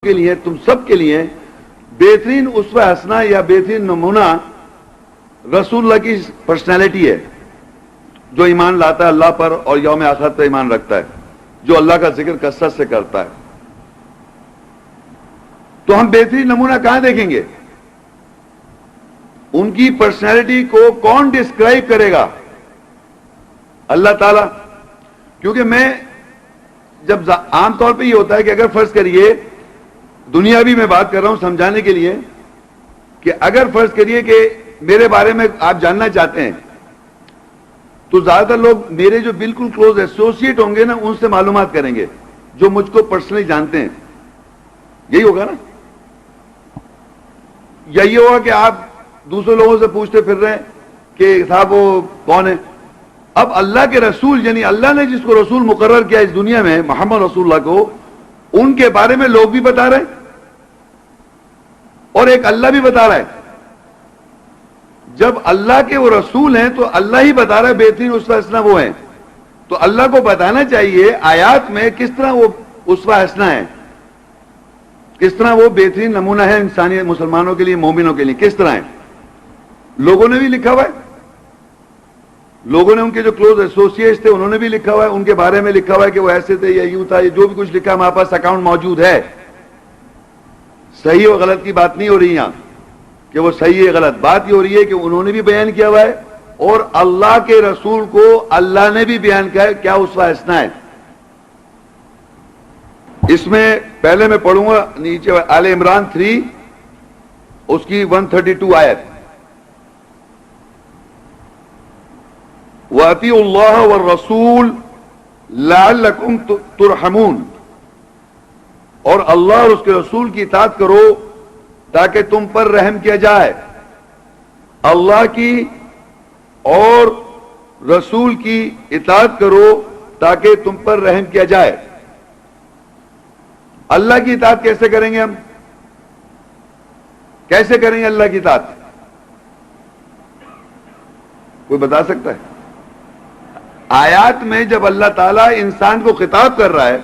کے لیے تم سب کے لیے بہترین اسوہ حسنہ یا بہترین نمونہ رسول اللہ کی پرسنالٹی ہے، جو ایمان لاتا ہے اللہ پر اور یوم آخرت پر ایمان رکھتا ہے، جو اللہ کا ذکر کثرت سے کرتا ہے۔ تو ہم بہترین نمونہ کہاں دیکھیں گے؟ ان کی پرسنالٹی کو کون ڈسکرائب کرے گا؟ اللہ تعالیٰ۔ کیونکہ میں جب عام طور پہ یہ ہوتا ہے کہ اگر فرض کریے، دنیاوی میں بات کر رہا ہوں سمجھانے کے لیے، کہ اگر فرض کریے کہ میرے بارے میں آپ جاننا چاہتے ہیں تو زیادہ تر لوگ میرے جو بالکل کلوز ایسوسیٹ ہوں گے نا، ان سے معلومات کریں گے، جو مجھ کو پرسنلی جانتے ہیں۔ یہی ہوگا نا؟ یہی ہوگا کہ آپ دوسرے لوگوں سے پوچھتے پھر رہے ہیں کہ صاحب وہ کون ہے؟ اب اللہ کے رسول، یعنی اللہ نے جس کو رسول مقرر کیا اس دنیا میں، محمد رسول اللہ کو، ان کے بارے میں لوگ بھی بتا رہے ہیں اور ایک اللہ بھی بتا رہا ہے۔ جب اللہ کے وہ رسول ہیں تو اللہ ہی بتا رہا ہے بہترین اسوہ حسنہ وہ ہیں، تو اللہ کو بتانا چاہیے آیات میں کس طرح وہ اسوہ حسنہ ہے، کس طرح وہ بہترین نمونہ ہے انسانی مسلمانوں کے لیے، مومنوں کے لیے کس طرح ہے۔ لوگوں نے بھی لکھا ہوا ہے، لوگوں نے ان کے جو کلوز ایسوسیٹس تھے انہوں نے بھی لکھا ہوا ہے، ان کے بارے میں لکھا ہوا ہے کہ وہ ایسے تھے یا یوں تھا، یہ جو بھی کچھ لکھا ہمارے پاس اکاؤنٹ موجود ہے۔ صحیح اور غلط کی بات نہیں ہو رہی یہاں کہ وہ صحیح ہے غلط، بات یہ ہو رہی ہے کہ انہوں نے بھی بیان کیا ہوا ہے اور اللہ کے رسول کو اللہ نے بھی بیان کیا ہے کیا اسوہ حسنہ ہے۔ اس میں پہلے میں پڑھوں گا نیچے آل عمران 3 اس کی 132 آیت، وَأَطِيعُوا اللَّهَ وَالرَّسُولَ لَعَلَّكُمْ تُرْحَمُونَ، اور اللہ اور اس کے رسول کی اطاعت کرو تاکہ تم پر رحم کیا جائے۔ اللہ کی اور رسول کی اطاعت کرو تاکہ تم پر رحم کیا جائے۔ اللہ کی اطاعت کیسے کریں گے ہم؟ کیسے کریں گے اللہ کی اطاعت؟ کوئی بتا سکتا ہے؟ آیات میں جب اللہ تعالیٰ انسان کو خطاب کر رہا ہے،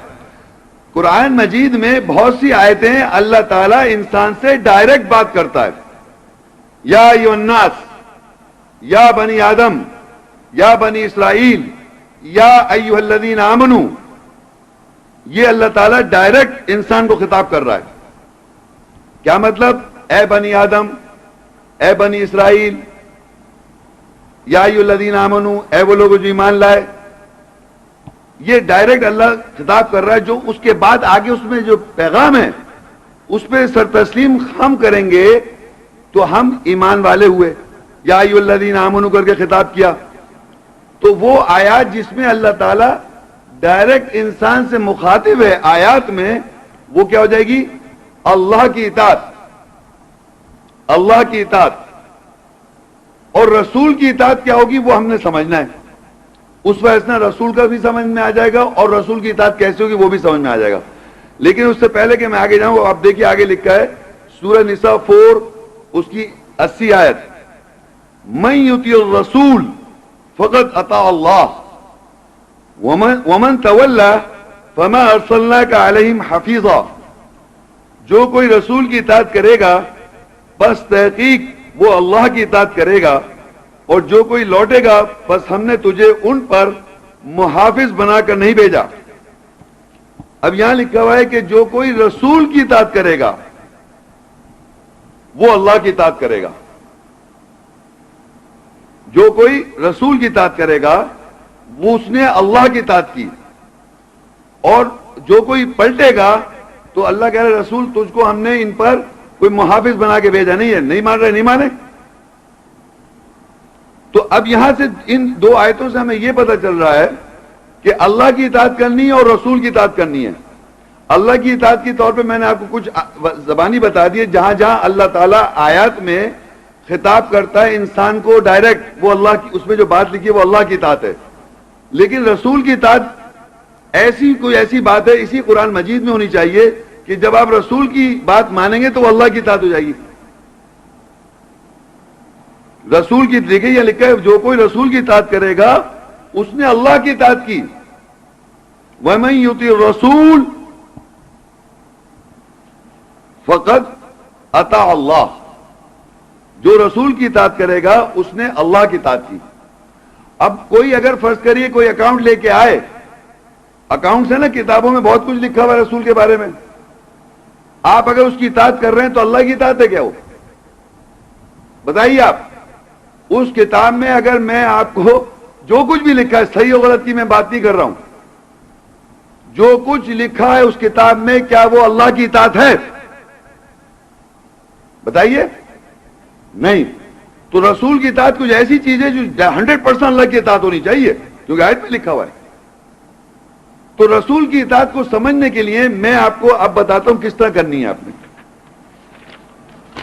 قرآن مجید میں بہت سی آیتیں اللہ تعالیٰ انسان سے ڈائریکٹ بات کرتا ہے۔ یا ایھا الناس، یا بنی آدم، یا بنی اسرائیل، یا ایھا الذین آمنوا، یہ اللہ تعالیٰ ڈائریکٹ انسان کو خطاب کر رہا ہے۔ کیا مطلب؟ اے بنی آدم، اے بنی اسرائیل، یا ایھا الذین آمنوا، اے وہ لوگ جو ایمان لائے۔ یہ ڈائریکٹ اللہ خطاب کر رہا ہے، جو اس کے بعد آگے اس میں جو پیغام ہے اس پہ سر تسلیم ہم کریں گے تو ہم ایمان والے ہوئے۔ یا ایھا الذین آمنوا کر کے خطاب کیا، تو وہ آیات جس میں اللہ تعالیٰ ڈائریکٹ انسان سے مخاطب ہے آیات میں، وہ کیا ہو جائے گی؟ اللہ کی اطاعت، اللہ کی اطاعت۔ اور رسول کی اطاعت کیا ہوگی وہ ہم نے سمجھنا ہے۔ اسوہ حسنہ رسول کا بھی سمجھ میں آ جائے گا اور رسول کی اطاعت کیسے ہوگی وہ بھی سمجھ میں آ جائے گا۔ لیکن اس سے پہلے کہ میں آگے جاؤں، آپ دیکھیے آگے لکھا ہے سورہ نساء 4 اس کی 80 آیت، من یطیع الرسول فقد اطاع اللہ ومن تولی فما ارسلناک علیہم حفیظا، جو کوئی رسول کی اطاعت کرے گا بس تحقیق وہ اللہ کی اطاعت کرے گا، اور جو کوئی لوٹے گا بس ہم نے تجھے ان پر محافظ بنا کر نہیں بھیجا۔ اب یہاں لکھا ہوا ہے کہ جو کوئی رسول کی اطاعت کرے گا وہ اللہ کی اطاعت کرے گا، جو کوئی رسول کی اطاعت کرے گا وہ اس نے اللہ کی اطاعت کی، اور جو کوئی پلٹے گا تو اللہ کہہ رہے رسول تجھ کو ہم نے ان پر کوئی محافظ بنا کے بھیجا نہیں ہے، نہیں مان رہے نہیں مانے۔ تو اب یہاں سے ان دو آیتوں سے ہمیں یہ پتہ چل رہا ہے کہ اللہ کی اطاعت کرنی ہے اور رسول کی اطاعت کرنی ہے۔ اللہ کی اطاعت کے طور پہ میں نے آپ کو کچھ زبانی بتا دی ہے، جہاں جہاں اللہ تعالیٰ آیات میں خطاب کرتا ہے انسان کو ڈائریکٹ، وہ اللہ کی، اس میں جو بات لکھی ہے وہ اللہ کی اطاعت ہے۔ لیکن رسول کی اطاعت ایسی کوئی ایسی بات ہے اسی قرآن مجید میں ہونی چاہیے کہ جب آپ رسول کی بات مانیں گے تو وہ اللہ کی اطاعت ہو جائے گی۔ رسول کی طریقے یہ لکھا ہے جو کوئی رسول کی اطاعت کرے گا اس نے اللہ کی اطاعت کی۔ وَمَن يُطِعِ الرَّسُولَ فقط اطاع اللہ، جو رسول کی اطاعت کرے گا اس نے اللہ کی اطاعت کی۔ اب کوئی اگر فرض کریے کوئی اکاؤنٹ لے کے آئے، اکاؤنٹ سے نا کتابوں میں بہت کچھ لکھا ہوا ہے رسول کے بارے میں، آپ اگر اس کی اطاعت کر رہے ہیں تو اللہ کی اطاعت ہے کیا وہ؟ بتائیے آپ، اس کتاب میں اگر میں آپ کو جو کچھ بھی لکھا ہے، صحیح و غلط کی میں بات نہیں کر رہا ہوں، جو کچھ لکھا ہے اس کتاب میں کیا وہ اللہ کی اطاعت ہے؟ بتائیے، نہیں۔ تو رسول کی اطاعت کچھ ایسی چیز ہے جو 100% اللہ کی اطاعت ہونی چاہیے، کیونکہ آیت میں لکھا ہوا ہے۔ تو رسول کی اطاعت کو سمجھنے کے لیے میں آپ کو اب بتاتا ہوں کس طرح کرنی ہے آپ نے۔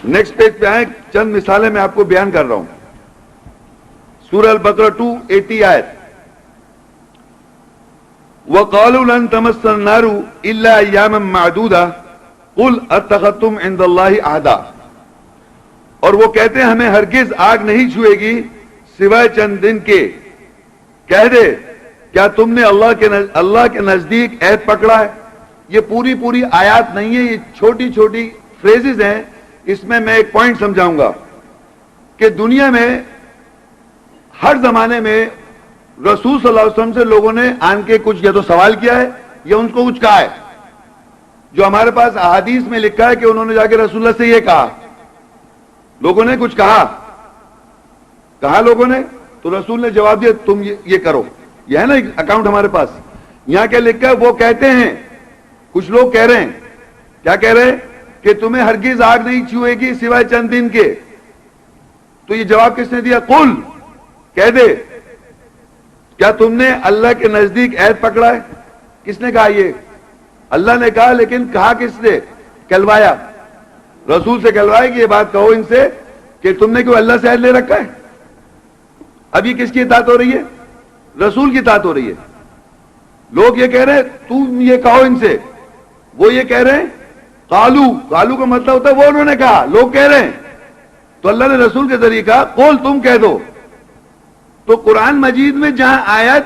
نیکسٹ پیج پہ آئیں، چند مثالیں میں آپ کو بیان کر رہا ہوں۔ سورہ البقرہ 280 آیت، وَقَالُوا لَن تَمَسَّنَا النَّارُ إِلَّا أَيَّامًا مَّعْدُودَةً قُلْ أَتَّخَذْتُمْ عِندَ اللَّهِ عَهْدًا، اور وہ کہتے ہیں ہمیں ہرگز آگ نہیں چھوئے گی سوائے چند دن کے، کہہ دے کیا تم نے اللہ کے نزدیک عہد پکڑا ہے؟ یہ پوری آیات نہیں ہے، یہ چھوٹی چھوٹی فریزز ہیں۔ اس میں ایک پوائنٹ سمجھاؤں گا کہ دنیا میں ہر زمانے میں رسول صلی اللہ علیہ وسلم سے لوگوں نے آن کے کچھ یا تو سوال کیا ہے یا ان کو کچھ کہا ہے۔ جو ہمارے پاس احادیث میں لکھا ہے کہ انہوں نے جا کے رسول اللہ سے یہ کہا، لوگوں نے کچھ کہا لوگوں نے، تو رسول نے جواب دیا تم یہ کرو۔ یہ ہے نا ایک اکاؤنٹ ہمارے پاس، یہاں کیا لکھا ہے؟ وہ کہتے ہیں، کچھ لوگ کہہ رہے ہیں، کیا کہہ رہے ہیں؟ کہ تمہیں ہرگز آگ نہیں چھوئے گی سوائے چند دن کے۔ تو یہ جواب کس نے دیا؟ قل، کہہ دے کیا تم نے اللہ کے نزدیک عہد پکڑا ہے؟ کس نے کہا؟ یہ اللہ نے کہا، لیکن کہا کس نے؟ کہلوایا، رسول سے کہلوایا کہ یہ بات کہو ان سے کہ تم نے کوئی اللہ سے عہد لے رکھا ہے؟ اب یہ کس کی اطاعت ہو رہی ہے؟ رسول کی اطاعت ہو رہی ہے۔ لوگ یہ کہہ رہے ہیں تم یہ کہو ان سے، وہ یہ کہہ رہے ہیں قالو کا مطلب ہوتا ہے وہ انہوں نے کہا، لوگ کہہ رہے ہیں، تو اللہ نے رسول کے ذریعے کہا قول، تم کہہ دو۔ تو قرآن مجید میں جہاں آیت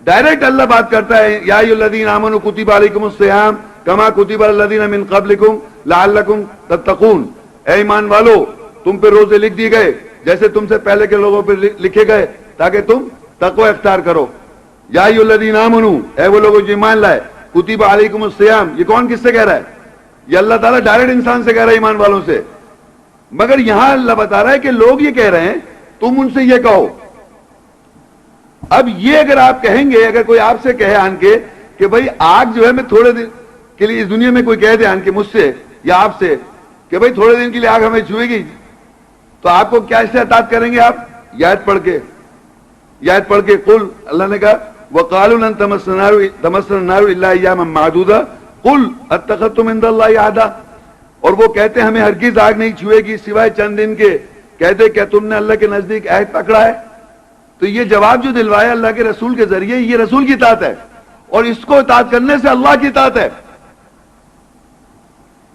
ڈائریکٹ اللہ بات کرتا ہے یا ایھا الذین آمنوا کتب علیکم الصیام کما کتب علی الذین من قبلکم لعلکم تتقون، اے ایمان والو تم پہ روزے لکھ دیے گئے جیسے تم سے پہلے کے لوگوں پہ لکھے گئے تاکہ تم تقوی اختیار کرو۔ یا ایھا الذین آمنوا، اے وہ لوگ جو ایمان لائے، کتب علیکم الصیام، یہ کون کس سے کہہ رہا ہے؟ یہ اللہ تعالیٰ ڈائریکٹ انسان سے کہہ رہا ہے، ایمان والوں سے۔ مگر یہاں اللہ بتا رہا ہے کہ لوگ یہ کہہ رہے ہیں تم ان سے یہ کہو۔ اب یہ اگر آپ کہیں گے، اگر کوئی آپ سے کہے آن کے کہ بھائی آگ جو ہے میں تھوڑے دن کے لیے، اس دنیا میں کوئی کہہ دے آن کے مجھ سے یا آپ سے کہ بھائی تھوڑے دن کے لیے آگ ہمیں چھوئے گی، تو آپ کو کیا اس سے اطاعت کریں گے؟ آپ یہ آیت پڑھ کے قل، اللہ نے کہا وَقَالُوا لَن تَمَسَّنَا النَّارُ إِلَّا أَيَّامًا مَّعْدُودَةً قُلْ أَتَّخَذْتُمْ عِندَ اللَّهِ عَهْدًا، اور وہ کہتے ہیں ہمیں ہرگز آگ نہیں چھوئے گی سوائے چند دن کے، کہتے کیا تم نے اللہ کے نزدیک عہد پکڑا ہے؟ تو یہ جواب جو دلوایا اللہ کے رسول کے ذریعے، یہ رسول کی اطاعت ہے، اور اس کو اطاعت کرنے سے اللہ کی اطاعت ہے،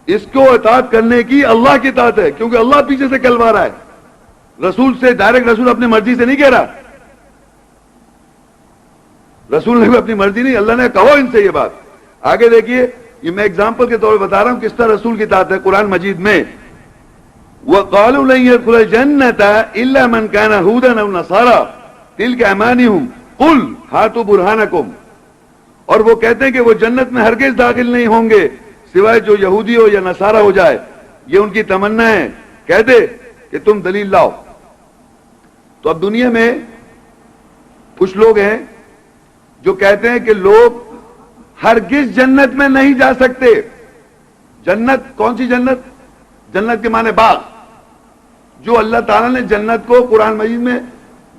اس کو اطاعت کرنے کی اللہ کی اطاعت ہے، کیونکہ اللہ پیچھے سے کہلوا رہا ہے، رسول سے ڈائریکٹ، رسول اپنی مرضی سے نہیں کہہ رہا، رسول نے اپنی مرضی نہیں، اللہ نے کہو ان سے یہ بات۔ آگے دیکھیے، یہ میں اگزامپل کے طور پر بتا رہا ہوں کس طرح رسول کی اطاعت ہے قرآن مجید میں۔ وَقَالُوا لَن يَدْخُلَ الْجَنَّةَ إِلَّا مَنْ كَانَ هُودًا أَوْ نَصَارَىٰ تِلْكَ أَمَانِيُهُمْ قُلْ هَاتُوا بُرْهَانَكُمْ، اور وہ کہتے ہیں کہ وہ جنت میں ہرگز داخل نہیں ہوں گے سوائے جو یہودی ہو یا نصارہ ہو جائے، یہ ان کی تمنا ہے، کہہ دے کہ تم دلیل لاؤ۔ تو اب دنیا میں کچھ لوگ ہیں جو کہتے ہیں کہ لوگ ہرگز جنت میں نہیں جا سکتے۔ جنت کون سی جنت؟ جنت کے معنی باغ، جو اللہ تعالیٰ نے جنت کو قرآن مجید میں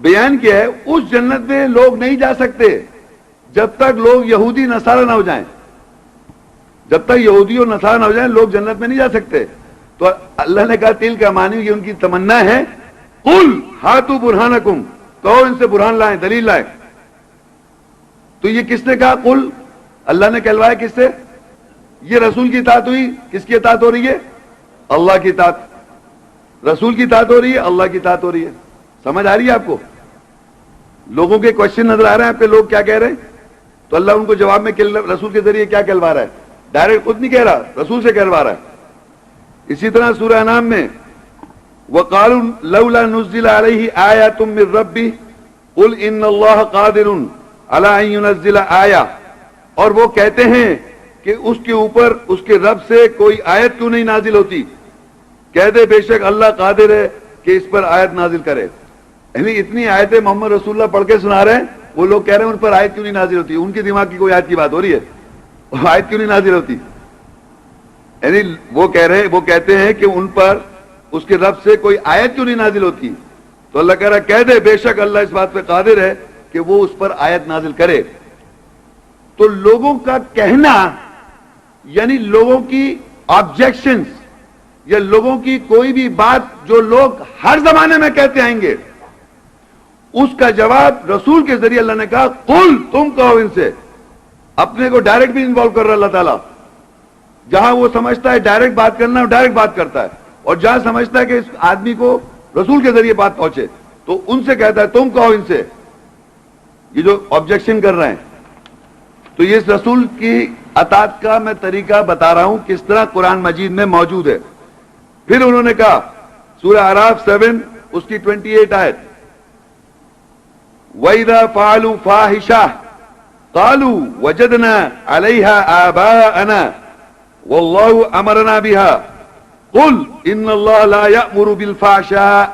بیان کیا ہے، اس جنت میں لوگ نہیں جا سکتے جب تک لوگ یہودی نصارہ نہ ہو جائیں، جب تک یہودی اور نصارہ نہ ہو جائیں لوگ جنت میں نہیں جا سکتے۔ تو اللہ نے کہا تل کا معنی یہ ان کی تمنا ہے، قل ہاتوا برہانکم، کہو ان سے برہان لائیں، دلیل لائیں۔ تو یہ کس نے کہا قل؟ اللہ نے کہلوایا کس سے؟ یہ رسول کی اطاعت ہوئی، کس کی اطاعت ہو رہی ہے؟ اللہ کی اطاعت، رسول کی اطاعت ہو رہی ہے، اللہ کی اطاعت ہو رہی ہے۔ سمجھ آ رہی ہے آپ کو؟ لوگوں کے کوشچن نظر آ رہے ہیں آپ کے، لوگ کیا کہہ رہے ہیں؟ تو اللہ ان کو جواب میں رسول کے ذریعے کیا کہلوا رہا ہے؟ ڈائریکٹ خود نہیں کہہ رہا، رسول سے کہلوا رہا ہے۔ اسی طرح سورہ انعام میں وقالوا لولا نزل علیہ آیۃ من ربہ قل ان اللہ قادر علی ان ينزل آیہ، اور وہ کہتے ہیں کہ اس کے اوپر اس کے رب سے کوئی آیت کیوں نہیں نازل ہوتی؟ کہہ دے بے شک اللہ قادر ہے کہ اس پر آیت نازل کرے. یعنی اتنی آیتیں محمد رسول اللہ پڑھ کے سنا رہے ہیں، وہ لوگ کہہ رہے ہیں ان پر آیت کیوں نہیں نازل ہوتی. ان کے دماغ کی کوئی آیت کی بات ہو رہی ہے؟ آیت کیوں نہیں نازل ہوتی؟ یعنی وہ کہتے ہیں کہ ان پر اس کے رب سے کوئی آیت کیوں نہیں نازل ہوتی. تو اللہ کہہ رہا ہے کہہ دے بے شک اللہ اس بات پہ قادر ہے کہ وہ اس پر آیت نازل کرے. تو لوگوں کا کہنا، یعنی لوگوں کی آبجیکشنز یا لوگوں کی کوئی بھی بات جو لوگ ہر زمانے میں کہتے آئیں گے، اس کا جواب رسول کے ذریعے اللہ نے کہا قل، تم کہو ان سے. اپنے کو ڈائریکٹ بھی انوالو کر رہا اللہ تعالیٰ. جہاں وہ سمجھتا ہے ڈائریکٹ بات کرنا وہ ڈائریکٹ بات کرتا ہے، اور جہاں سمجھتا ہے کہ اس آدمی کو رسول کے ذریعے بات پہنچے تو ان سے کہتا ہے تم کہو ان سے. یہ جو آبجیکشن کر رہے ہیں، تو یہ رسول کی اطاعت کا میں طریقہ بتا رہا ہوں کس طرح قرآن مجید میں موجود ہے. پھر انہوں نے کہا سورہ اعراف 7 اس کی 28 آیت وَإِذَا فَعَلُوا فَاحِشَةً قَالُوا وَجَدْنَا عَلَيْهَا آبَاءَنَا وَاللَّهُ أَمَرَنَا بِهَا قُلْ إِنَّ اللَّهَ لَا يَأْمُرُ بِالْفَحْشَاءِ.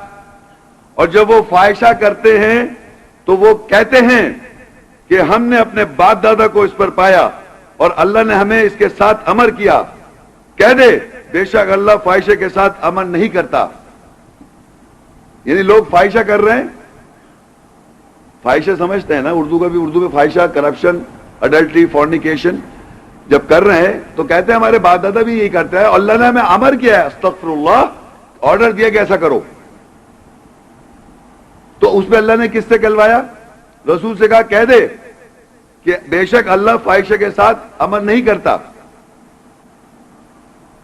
اور جب وہ فاحشہ کرتے ہیں تو وہ کہتے ہیں کہ ہم نے اپنے باپ دادا کو اس پر پایا اور اللہ نے ہمیں اس کے ساتھ امر کیا. کہہ دے بے شک اللہ فاحشے کے ساتھ امر نہیں کرتا. یعنی لوگ فاحشہ کر رہے ہیں، فاحشہ سمجھتے ہیں نا، اردو میں فاحشہ، کرپشن، اڈلٹری، فورنیکیشن جب کر رہے ہیں تو کہتے ہیں ہمارے باپ دادا بھی یہی کرتا ہے، اللہ نے ہمیں امر کیا ہے، استغفر اللہ، آرڈر دیا کہ ایسا کرو. تو اس میں اللہ نے کس سے کہلوایا؟ رسول سے کہا کہہ دے کہ بے شک اللہ فاحشہ کے ساتھ امر نہیں کرتا.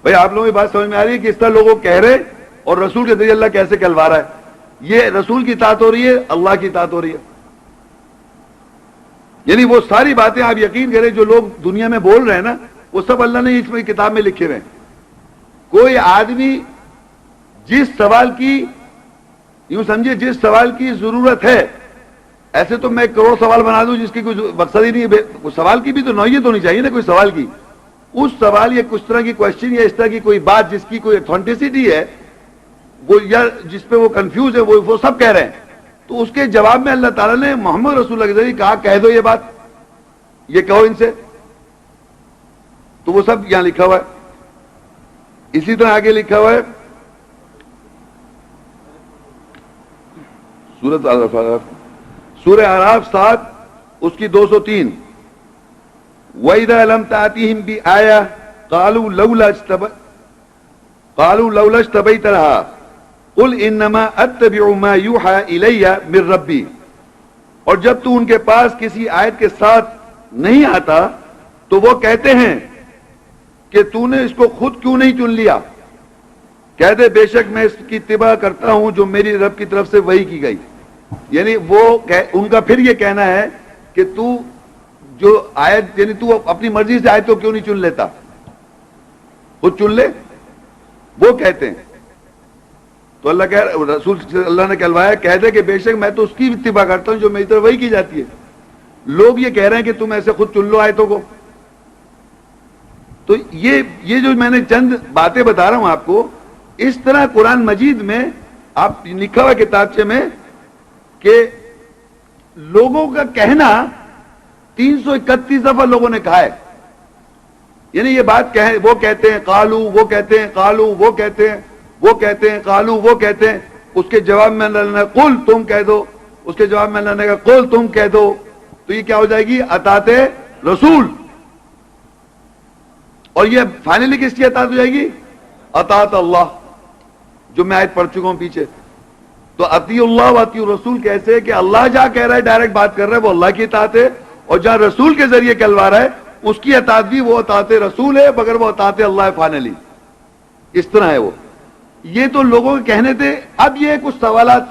بھئی آپ لوگوں کی بات سمجھ میں آ رہی ہے کہ اس طرح لوگوں کہہ رہے اور رسول کے ذریعے اللہ کیسے کہلوا رہا ہے؟ یہ رسول کی اطاعت ہو رہی ہے، اللہ کی اطاعت ہو رہی ہے. یعنی وہ ساری باتیں آپ یقین کریں جو لوگ دنیا میں بول رہے ہیں نا، وہ سب اللہ نے اس میں کتاب میں لکھے ہوئے ہیں. کوئی آدمی جس سوال کی، یوں سمجھے جس سوال کی ضرورت ہے، ایسے تو میں 1 کروڑ سوال بنا دوں جس کی کوئی مقصد ہی نہیں ہے، سوال کی بھی تو نوعیت ہونی چاہیے نا کوئی سوال کی. اس سوال یا کچھ طرح کی کوشچن یا اس طرح کی کوئی بات جس کی کوئی اتھینٹسٹی ہے، وہ یا جس پہ وہ کنفیوز ہے، وہ سب کہہ رہے ہیں. تو اس کے جواب میں اللہ تعالیٰ نے محمد رسول اللہ کے ذریعے کہا کہہ دو یہ بات، یہ کہو ان سے. تو وہ سب یہاں لکھا ہوا ہے. اسی طرح آگے لکھا ہوا ہے سورہ اعراف 7 اس کی 203 وَإِذَا لَمْ تَأْتِهِمْ بِآيَةٍ قَالُوا لَوْلَا اجْتَبَيْتَهَا قُلْ إِنَّمَا أَتَّبِعُ مَا يُوحَى إِلَيَّ مِن رَّبِّي. اور جب تو ان کے پاس کسی آیت کے ساتھ نہیں آتا تو وہ کہتے ہیں کہ تو نے اس کو خود کیوں نہیں چن لیا. کہہ دے بے شک میں اس کی اتباع کرتا ہوں جو میری رب کی طرف سے وحی کی گئی. یعنی وہ ان کا پھر یہ کہنا ہے کہ تو جو آیت، یعنی تو اپنی مرضی سے آیت کو کیوں نہیں چن لیتا، خود چن لے. وہ کہتے ہیں تو اللہ نے کہلوایا کہہ دے کہ بے شک میں تو اس کی اتباع کرتا ہوں جو میری طرف وحی کی جاتی ہے. لوگ یہ کہہ رہے ہیں کہ تم ایسے خود چن لو آیتوں کو. تو یہ جو میں نے چند باتیں بتا رہا ہوں آپ کو، اس طرح قرآن مجید میں آپ لکھا ہوا کتابچے میں کہ لوگوں کا کہنا 331 دفعہ لوگوں نے کہا ہے. یعنی یہ بات وہ کہتے ہیں قالو، وہ کہتے ہیں قالو، وہ کہتے ہیں، وہ کہتے ہیں قالو، وہ کہتے ہیں. اس کے جواب میں اللہ نے قل تم کہہ دو، اس کے جواب میں اللہ نے کہا قل تم کہہ دو. تو یہ کیا ہو جائے گی؟ اطاعت رسول. اور یہ فائنلی کس کی اطاعت ہو جائے گی؟ اطاعت اللہ، جو میں آیت پڑھ چکا ہوں پیچھے. تو اطیع اللہ و اطیع رسول کیسے کہ اللہ جہاں کہہ رہا ہے ڈائریکٹ بات کر رہا ہے وہ اللہ کی اطاعت ہے، اور جہاں رسول کے ذریعے کہلوا رہا ہے اس کی اطاعت بھی وہ اطاعت رسول ہے، مگر وہ اطاعت اللہ ہے فائنلی. اس طرح ہے وہ. یہ تو لوگوں کے کہنے تھے. اب یہ کچھ سوالات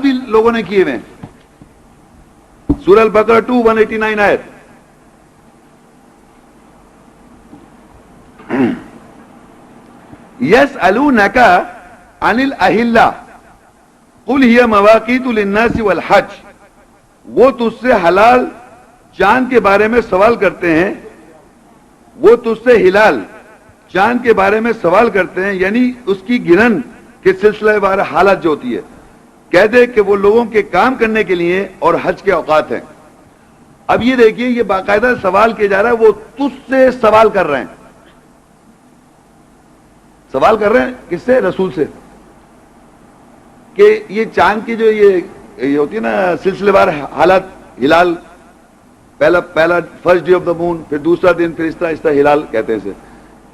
بھی لوگوں نے کیے ہوئے ہیں. سورہ البقرہ 2:189 آیت یسألونک عن الاہلہ قل ہی مواقیت للناس والحج، وہ تجھ سے حلال چاند کے بارے میں سوال کرتے ہیں، وہ تجھ سے ہلال چاند کے بارے میں سوال کرتے ہیں، یعنی اس کی گرہن کے سلسلے بارے حالت جو ہوتی ہے، کہہ دے کہ وہ لوگوں کے کام کرنے کے لیے اور حج کے اوقات ہیں۔ اب یہ دیکھیے، یہ باقاعدہ سوال کیا جا رہا ہے، وہ تجھ سے سوال کر رہے ہیں، سوال کر رہے ہیں کس سے؟ رسول سے، کہ یہ چاند کی جو یہ ہوتی ہے نا سلسلے وار حالت، ہلال پہلا فرسٹ ڈے آف دا مون، پھر دوسرا دن، پھر اس طرح ہلال کہتے ہیں اسے،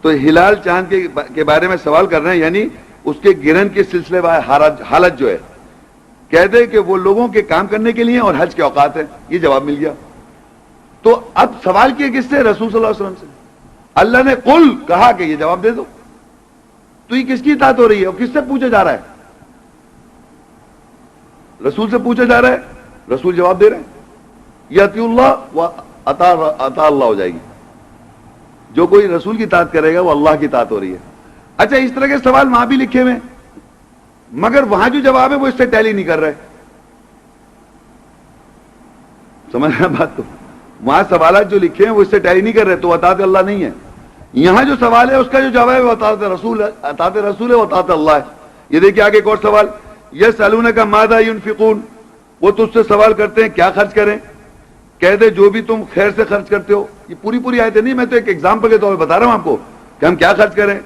تو ہلال چاند کے بارے میں سوال کر رہے ہیں، یعنی اس کے گرہن کے سلسلے وار حالت جو ہے، کہہ دے کہ وہ لوگوں کے کام کرنے کے لیے اور حج کے اوقات ہیں۔ یہ جواب مل گیا۔ تو اب سوال کیا کس سے؟ رسول صلی اللہ علیہ وسلم سے۔ اللہ نے قل کہا کہ یہ جواب دے دو، تو یہ کس کی اطاعت ہو رہی ہے اور کس سے پوچھا جا رہا ہے؟ رسول سے پوچھا جا رہا ہے، رسول جواب دے رہے ہیں، یاتی اللہ و عطا اللہ ہو جائے گی، جو کوئی رسول کی اطاعت کرے گا وہ اللہ کی اطاعت ہو رہی ہے۔ اچھا، اس طرح کے سوال وہاں بھی لکھے ہوئے ہیں، مگر وہاں جو جواب ہے وہ اس سے ٹیلی نہیں کر رہے، سمجھ رہے ہیں بات؟ تو وہاں سوالات جو لکھے ہیں وہ اس سے ٹیلی نہیں کر رہے، تو اطاعت اللہ نہیں ہے۔ یہاں جو سوال ہے اس کا جو جواب ہے وہ اطاعت رسول ہے، اطاعت رسول ہے، وہ اطاعت اللہ ہے۔ یہ دیکھیے آگے ایک اور سوال، یسألونک ماذا ينفقون، وہ تجھ سے سوال کرتے ہیں کیا خرچ کریں، کہہ دے جو بھی تم خیر سے خرچ کرتے ہو۔ یہ پوری آیتیں نہیں، میں تو ایک ایگزامپل کے طور پہ بتا رہا ہوں آپ کو کہ ہم کیا خرچ کریں،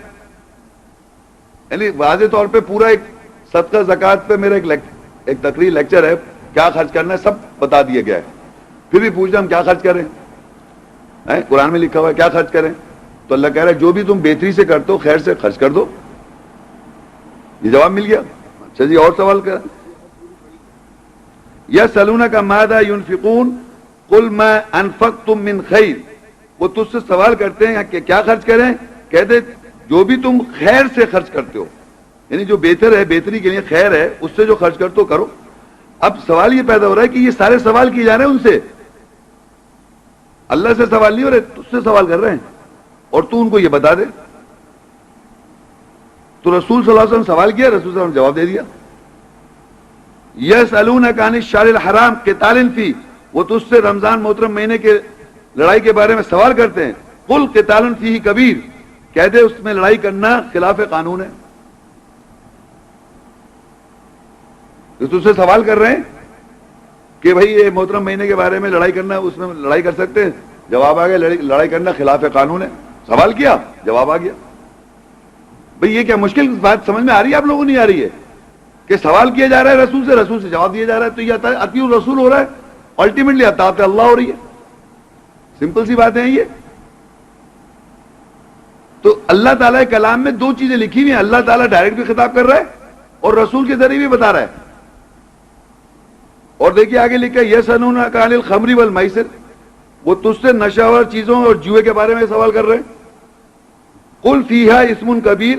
یعنی واضح طور پہ پورا ایک صدقہ زکوٰۃ پہ میرا ایک تقریر لیکچر ہے، کیا خرچ کرنا ہے سب بتا دیا گیا ہے، پھر بھی پوچھ رہے ہم کیا خرچ کریں، قرآن میں لکھا ہوا ہے کیا خرچ کریں، تو اللہ کہہ رہا ہے جو بھی تم بہتری سے کرتے ہو خیر سے خرچ کر دو۔ یہ جواب مل گیا۔ اچھا جی، اور سوال کر، یسألونک ماذا ينفقون قل ما انفقتم من خیر، وہ تجھ سے سوال کرتے ہیں کہ کیا خرچ کریں، کہہ دے جو بھی تم خیر سے خرچ کرتے ہو، یعنی جو بہتر ہے، بہتری کے لیے خیر ہے، اس سے جو خرچ کرتے ہو کرو۔ اب سوال یہ پیدا ہو رہا ہے کہ یہ سارے سوال کیے جا رہے ہیں ان سے، اللہ سے سوال نہیں ہو رہے، تجھ سے سوال کر رہے ہیں، اور تو ان کو یہ بتا دے۔ تو رسول صلی اللہ علیہ وسلم سوال کیا، رسول صلی اللہ علیہ وسلم جواب دے دیا۔ یسألونک عن الشہر الحرام قتال فیہ، وہ تجھ سے رمضان محترم مہینے کے لڑائی کے بارے میں سوال کرتے ہیں، قل قتال فیہ کبیر، کہہ دے اس میں لڑائی کرنا خلاف قانون ہے۔ تو تجھ سے سوال کر رہے ہیں کہ بھئی یہ محترم مہینے کے بارے میں لڑائی کرنا، اس میں لڑائی کر سکتے ہیں، جواب آ گیا لڑائی کرنا خلاف قانون ہے۔ سوال کیا، جواب آ گیا۔ بھئی یہ کیا مشکل بات سمجھ میں آ رہی ہے آپ لوگوں کو؟ نہیں آ رہی ہے کہ سوال کیا جا رہا ہے رسول سے جواب دیا جا رہا ہے، تو یہ اطیع الرسول ہو رہا ہے، الٹیمیٹلی اطاعت اللہ ہو رہی ہے۔ سمپل سی باتیں ہیں یہ۔ تو اللہ تعالیٰ کے کلام میں دو چیزیں لکھی ہوئی ہیں، اللہ تعالیٰ ڈائریکٹ بھی خطاب کر رہا ہے اور رسول کے ذریعے بھی بتا رہا ہے۔ اور دیکھیے آگے لکھا ہے یسألونک عن الخمر والمیسر، وہ تجھ سے نشہ آور چیزوں اور جوئے کے بارے میں سوال کر رہے ہیں، قل فیہا اسم کبیر،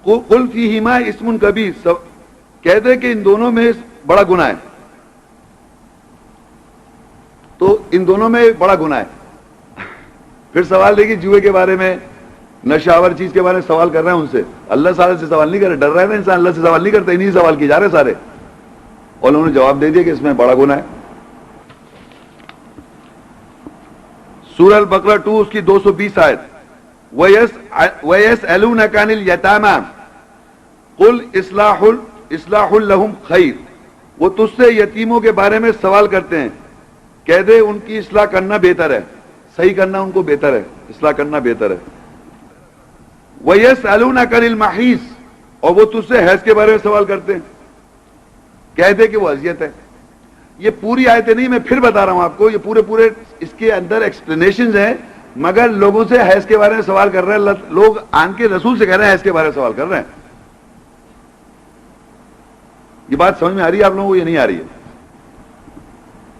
قل فیہما اسم کبیر، کہہ دے کہ ان دونوں میں بڑا گناہ ہے، تو ان دونوں میں بڑا گناہ ہے۔ پھر سوال دیکھیے جوئے کے بارے میں، نشہ آور چیز کے بارے میں سوال کر رہے ہیں ان سے، اللہ تعالیٰ سے سوال نہیں کر رہے، ڈر رہے ہیں انسان، اللہ سے سوال نہیں کرتے، انہی سوال کیے جا رہے سارے، اور انہوں نے جواب دے دیا کہ اس میں بڑا گناہ ہے۔ سورہ البقرہ 2 اس کی 220 آیت، وَيَسْأَلُونَكَ عَنِ الْيَتَامَى قُلْ إِصْلَاحٌ لَهُمْ خَيْرٌ، وہ تجھ سے یتیموں کے بارے میں سوال کرتے ہیں، کہہ دے ان کی اصلاح کرنا بہتر ہے، صحیح کرنا ان کو بہتر ہے، اصلاح کرنا بہتر ہے۔ وَيَسْأَلُونَكَ عَنِ الْمَحِيضِ، اور وہ تجھ سے حیض کے بارے میں سوال کرتے ہیں، کہہ دے کہ وہ اذیت ہے۔ یہ پوری آیتیں نہیں، میں پھر بتا رہا ہوں آپ کو، یہ پورے اس کے اندر ایکسپلینیشنز ہیں، مگر لوگوں سے حیض کے بارے میں سوال کر رہے ہیں، لوگ آن کے رسول سے کہہ رہے ہیں حیض کے بارے میں سوال کر رہے ہیں۔ یہ بات سمجھ میں آ رہی ہے آپ لوگوں کو؟ یہ نہیں آ رہی ہے؟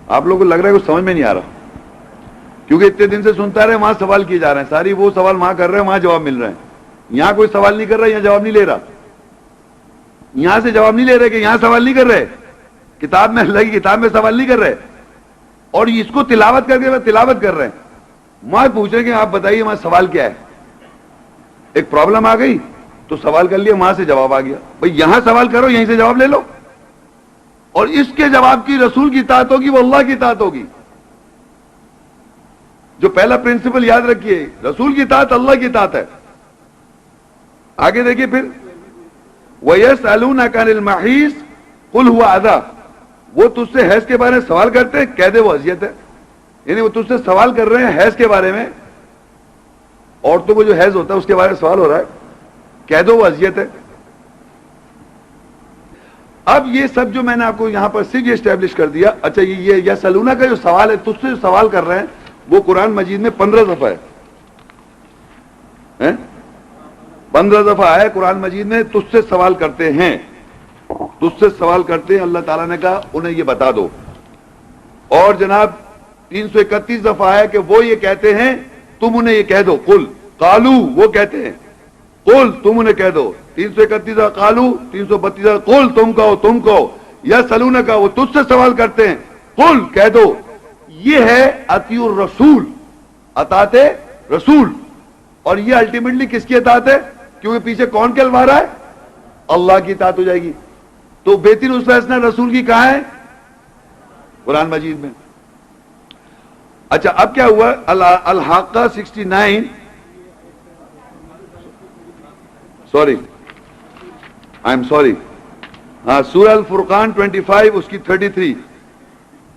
آپ لوگوں کو لگ رہا ہے کچھ سمجھ میں نہیں آ رہا، کیونکہ اتنے دن سے سنتا رہے وہاں سوال کیے جا رہے ہیں، ساری وہ سوال وہاں کر رہے ہیں، وہاں جواب مل رہے ہیں، یہاں کوئی سوال نہیں کر رہا، یہاں جواب نہیں لے رہا، یہاں سے جواب نہیں لے رہے کہ یہاں سوال نہیں کر رہے، کتاب میں اللہ کی کتاب میں سوال نہیں کر رہے، اور اس کو تلاوت کر کے تلاوت کر رہے ہیں، وہاں پوچھ رہے کہ آپ بتائیے وہاں سوال کیا ہے۔ ایک پرابلم آ گئی تو سوال کر لیا، وہاں سے جواب آ گیا، بھئی یہاں سوال کرو، یہیں سے جواب لے لو، اور اس کے جواب کی رسول کی اطاعت ہوگی، وہ اللہ کی اطاعت ہوگی. جو پہلا پرنسپل یاد رکھیے، رسول کی اطاعت اللہ کی اطاعت ہے. آگے دیکھیے پھر وَيَسْأَلُونَكَ عَنِ الْمَحِيضِ قُلْ هُوَ أَذًى، وہ تجھ سے حیض کے بارے میں سوال کرتے ہیں، کہہ دے وہ اذیت ہے. یعنی وہ تجھ سے سوال کر رہے ہیں حیض کے بارے میں، عورتوں کو جو حیض ہوتا ہے اس کے بارے میں سوال ہو رہا ہے، کہہ دو وہ اذیت ہے. اب یہ سب جو میں نے آپ کو یہاں پر صرف یہ اسٹیبلش کر دیا. اچھا یہ سلونا کا جو سوال ہے، تجھ سے جو سوال کر رہے ہیں وہ قرآن مجید میں 15 دفعہ ہے، 15 دفعہ ہے قرآن مجید میں تجھ سے سوال کرتے ہیں، تجھ سے سوال کرتے ہیں. اللہ تعالیٰ نے کہا انہیں یہ بتا دو. اور جناب 331 دفعہ ہے کہ وہ یہ کہتے ہیں، تم انہیں یہ کہہ دو. قل قالو، وہ کہتے ہیں، قل تم انہیں کہہ دو. 331 قالو، 332 قل تم کہو، تم کہو. یا سلونا کا وہ تجھ سے سوال کرتے ہیں، قل کہہ دو. یہ ہے اطیع الرسول، اطاعت رسول. اور یہ الٹیمیٹلی کس کی اطاعت ہے؟ کیونکہ پیچھے کون کہلوا رہا ہے؟ اللہ کی اطاعت ہو جائے گی. تو بہترین اسوہ حسنہ رسول کی کہاں ہے؟ قرآن مجید میں. اچھا اب کیا ہوا؟ الحاقہ 69، سوری آئی ایم سوری، ہاں سورہ الفرقان 25 اس کی 33،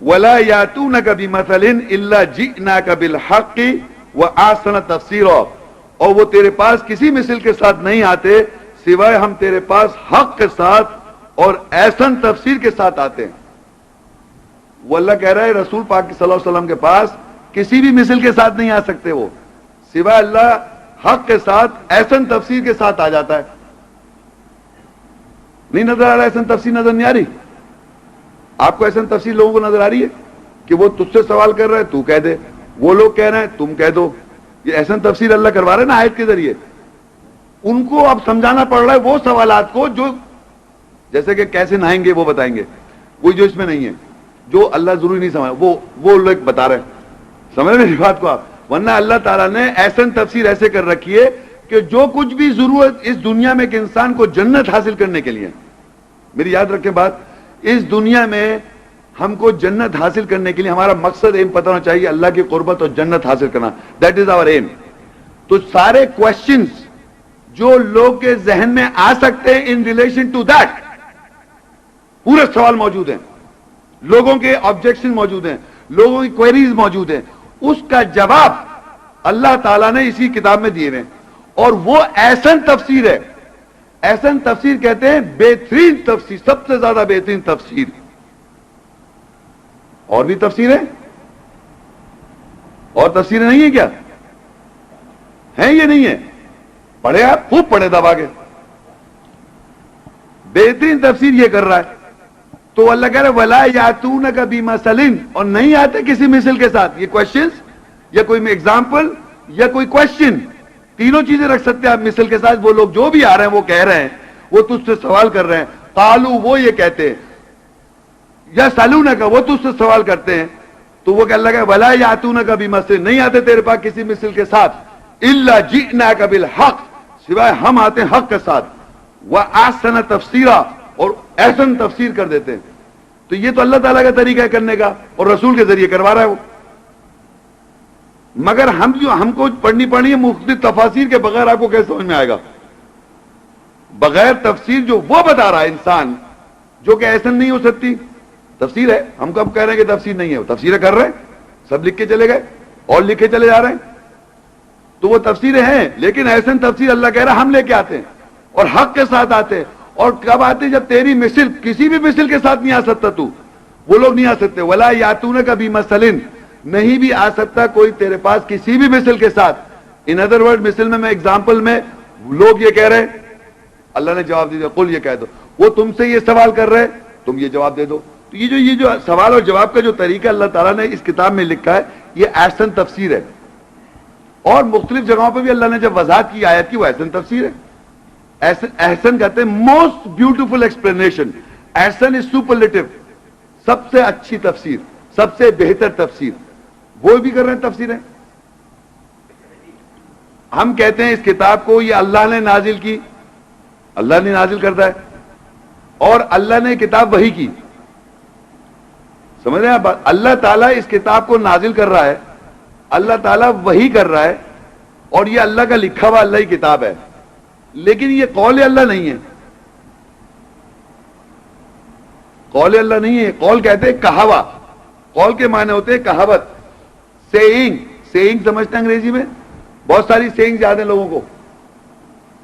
وَلَا يَأْتُونَكَ بِمَثَلٍ إِلَّا جِئْنَاكَ بِالْحَقِّ وَأَحْسَنَ تَفْسِيرًا، اور وہ تیرے پاس کسی مثل کے ساتھ نہیں آتے سوائے ہم تیرے پاس حق کے ساتھ اور احسن تفسیر کے ساتھ آتے ہیں. وہ اللہ کہہ رہا ہے رسول پاک صلی اللہ علیہ وسلم کے پاس کسی بھی مثل کے ساتھ نہیں آ سکتے، وہ سوائے اللہ حق کے ساتھ احسن تفسیر کے ساتھ آ جاتا ہے. نہیں نظر آ رہا؟ احسن تفسیر نظر نہیں آ رہی آپ کو؟ احسن تفسیر لوگوں کو نظر آ رہی ہے کہ وہ تجھ سے سوال کر رہے ہیں، تو کہہ دے، وہ لوگ کہہ رہے ہیں تم کہہ دو. یہ احسن تفسیر اللہ کروا رہے ہیں نا آیت کے ذریعے. ان کو اب سمجھانا پڑ رہا ہے وہ سوالات کو جو جیسے کہ کیسے نہائیں گے وہ بتائیں گے، کوئی جو اس میں نہیں ہے، جو اللہ ضروری نہیں سمجھا وہ لوگ بتا رہے ہیں. سمجھ میری بات کو آپ؟ ورنہ اللہ تعالیٰ نے احسن تفسیر ایسے کر رکھی ہے کہ جو کچھ بھی ضرورت اس دنیا میں کہ انسان کو جنت حاصل کرنے کے لیے، میری یاد رکھیں بات، اس دنیا میں ہم کو جنت حاصل کرنے کے لیے ہمارا مقصد ایم پتہ ہونا چاہیے، اللہ کی قربت اور جنت حاصل کرنا. That is our aim. تو سارے کوشچنز جو لوگ کے ذہن میں آ سکتے ہیں ان ریلیشن ٹو دیٹ، پورے سوال موجود ہیں، لوگوں کے آبجیکشن موجود ہیں، لوگوں کی کوئریز موجود ہیں، اس کا جواب اللہ تعالیٰ نے اسی کتاب میں دیے ہیں. اور وہ احسن تفسیر ہے. احسن تفسیر کہتے ہیں بہترین تفسیر، سب سے زیادہ بہترین تفسیر. اور بھی تفسیریں، اور تفسیریں نہیں ہیں کیا؟ ہیں یہ نہیں ہے؟ پڑھے آپ، خوب پڑھے دبا کے. بہترین تفسیر یہ کر رہا ہے. تو اللہ کہہ رہا ہے وَلَا يَأْتُونَكَ بِمَثَلٍ، اور نہیں آتے کسی مثل کے ساتھ. یہ کوشچنز یا کوئی ایگزامپل یا کوئی کوشچن، تینوں چیزیں رکھ سکتے ہیں آپ مثل کے ساتھ. وہ لوگ جو بھی آ رہے ہیں وہ کہہ رہے ہیں، وہ تجھ سے سوال کر رہے ہیں. قالو، وہ یہ کہتے ہیں، یا سالونک، وہ تجھ سے سوال کرتے ہیں. تو وہ کہ اللہ کہ وَلَا يَأْتُونَكَ بِمَثَلٍ، نہیں آتے تیرے پاس کسی مثل کے ساتھ، إِلَّا جِئْنَاكَ بِالْحَقِّ، سوائے ہم آتے ہیں حق کے ساتھ، وَأَحْسَنَ تَفْسِيرًا، اور احسن تفسیر کر دیتے ہیں. تو یہ تو اللہ تعالیٰ کا طریقہ ہے کرنے کا، اور رسول کے ذریعے کروا رہا ہے وہ. مگر ہم کو پڑھنی ہے مختلف تفاسیر کے بغیر. آپ کو کیسے سمجھ میں آئے گا؟ بغیر تفسیر جو وہ بتا رہا ہے انسان، جو کہ ایسا نہیں ہو سکتی. تفسیر ہے، ہم کب کہہ رہے ہیں کہ تفسیر نہیں ہے؟ وہ تفسیریں کر رہے ہیں، سب لکھ کے چلے گئے اور لکھے چلے جا رہے ہیں. تو وہ تفسیریں ہیں، لیکن ایسا تفسیر اللہ کہہ رہا ہے ہم لے کے آتے ہیں اور حق کے ساتھ آتے ہیں. اور کب آتے؟ جب تیری مثل کسی بھی مثل کے ساتھ نہیں آ سکتا تو، وہ لوگ نہیں آ سکتے. وَلَا يَأْتُونَكَ بِمَثَلٍ، نہیں بھی آ سکتا کوئی تیرے پاس کسی بھی مثل کے ساتھ. ان ادر ورڈ، مثل میں ایگزامپل میں لوگ یہ کہہ رہے ہیں، اللہ نے جواب دے دیا قل، یہ کہہ دو. وہ تم سے یہ سوال کر رہے ہیں، تم یہ جواب دے دو. تو یہ جو سوال اور جواب کا جو طریقہ اللہ تعالیٰ نے اس کتاب میں لکھا ہے، یہ احسن تفسیر ہے. اور مختلف جگہوں پہ بھی اللہ نے جب وضاحت کی آیت کی، وہ احسن تفسیر ہے. احسن کہتے ہیں موسٹ بیوٹیفل ایکسپلینیشن. احسن از سپرلیٹو، سب سے اچھی تفسیر، سب سے بہتر تفسیر. وہ بھی کر رہے ہیں تفسیریں. ہم کہتے ہیں اس کتاب کو یہ اللہ نے نازل کی، اللہ نے نازل کرتا ہے، اور اللہ نے کتاب وحی کی. سمجھ رہے ہیں آپ؟ اللہ تعالیٰ اس کتاب کو نازل کر رہا ہے، اللہ تعالیٰ وحی کر رہا ہے، اور یہ اللہ کا لکھا ہوا اللہ کی کتاب ہے، لیکن یہ قول اللہ نہیں ہے. قول اللہ نہیں ہے. قول کہتے ہیں کہاوا. قول کے معنی ہوتے ہیں کہاوت، سیئنگ. سیئنگ سمجھتے ہیں انگریزی میں؟ بہت ساری سیئنگ یاد ہیں لوگوں کو.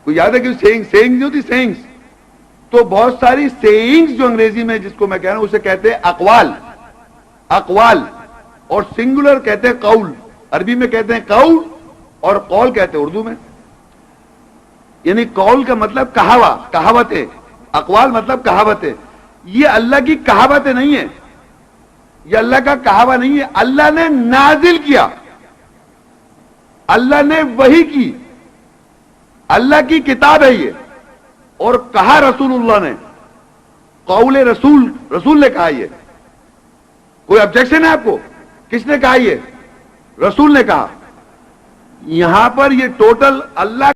کوئی یاد ہے کہ سیئنگ نہیں ہوتی؟ سیئنگز تو بہت ساری سیئنگز جو انگریزی میں جس کو میں کہہ رہا ہوں اسے کہتے ہیں اقوال. اقوال اور سنگولر کہتے ہیں قول. عربی میں کہتے ہیں قول اور قول کہتے ہیں اردو میں. یعنی قول کا مطلب کہاوا، کہاوتیں. اقوال مطلب کہاوتیں. یہ اللہ کی کہاوتیں نہیں ہیں، یہ اللہ کا کہاوا نہیں ہے. اللہ نے نازل کیا، اللہ نے وحی کی، اللہ کی کتاب ہے یہ. اور کہا رسول اللہ نے، قول رسول، رسول نے کہا. یہ کوئی آبجیکشن ہے آپ کو؟ کس نے کہا؟ یہ رسول نے کہا. یہاں پر یہ ٹوٹل اللہ